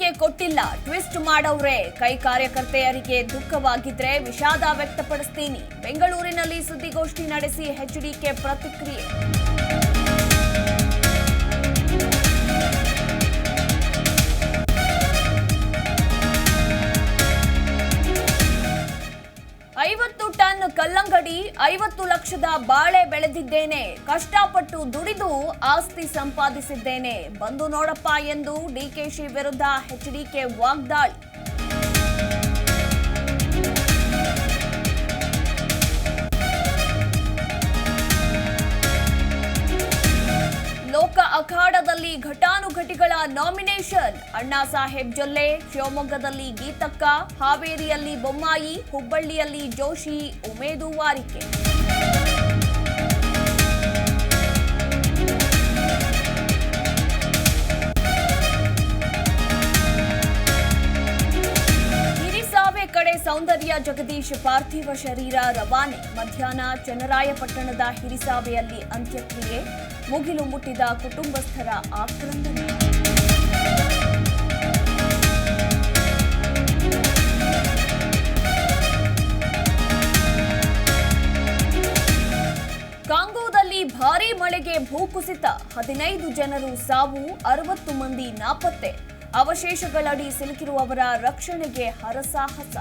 ಹೇಳಿಕೆ ಕೊಟ್ಟಿಲ್ಲ, ಟ್ವಿಸ್ಟ್ ಮಾಡವ್ರೆ. ಕೈ ಕಾರ್ಯಕರ್ತೆಯರಿಗೆ ದುಃಖವಾಗಿದ್ರೆ ವಿಷಾದ ವ್ಯಕ್ತಪಡಿಸ್ತೀನಿ. ಬೆಂಗಳೂರಿನಲ್ಲಿ ಸುದ್ದಿಗೋಷ್ಠಿ ನಡೆಸಿ ಎಚ್ಡಿಕೆ ಪ್ರತಿಕ್ರಿಯೆ. ಟನ್ ಕಲ್ಲಂಗಡಿ, 50 ಲಕ್ಷದ ಬಾಳೆ ಬೆಳೆದಿದ್ದೇನೆ. ಕಷ್ಟಪಟ್ಟು ದುಡಿದು ಆಸ್ತಿ ಸಂಪಾದಿಸಿದ್ದೇನೆ. ಬಂದು ನೋಡಪ್ಪ ಎಂದು ಡಿಕೆಶಿ ವಿರುದ್ಧ ಎಚ್ಡಿಕೆ ವಾಗ್ದಾಳಿ. ಲೋಕ ಅಖಾಡದಲ್ಲಿ ಘಟಾನುಘಟಿಗಳ ನಾಮಿನೇಷನ್. ಅಣ್ಣಾ ಸಾಹೇಬ್ ಜೊಲ್ಲೆ, ಶಿವಮೊಗ್ಗದಲ್ಲಿ ಗೀತಕ್ಕ, ಹಾವೇರಿಯಲ್ಲಿ ಬೊಮ್ಮಾಯಿ, ಹುಬ್ಬಳ್ಳಿಯಲ್ಲಿ ಜೋಶಿ ಉಮೇದುವಾರಿಕೆ. ಹಿರಿಸಾವೆ ಕಡೆ ಸೌಂದರ್ಯ ಜಗದೀಶ್ ಪಾರ್ಥಿವ ಶರೀರ ರವಾನೆ. ಮಧ್ಯಾಹ್ನ ಚನ್ನರಾಯಪಟ್ಟಣದ ಹಿರಿಸಾವೆಯಲ್ಲಿ ಅಂತ್ಯಕ್ರಿಯೆ. ಮುಗಿಲು ಮುಟ್ಟಿದ ಕುಟುಂಬಸ್ಥರ ಆಕ್ರಂದನೆ. ಕಾಂಗೋದಲ್ಲಿ ಭಾರೀ ಮಳೆಗೆ ಭೂಕುಸಿತ. 15 ಜನರು ಸಾವು, 60 ಮಂದಿ ನಾಪತ್ತೆ. ಅವಶೇಷಗಳಡಿ ಸಿಲುಕಿರುವವರ ರಕ್ಷಣೆಗೆ ಹರಸಾಹಸ.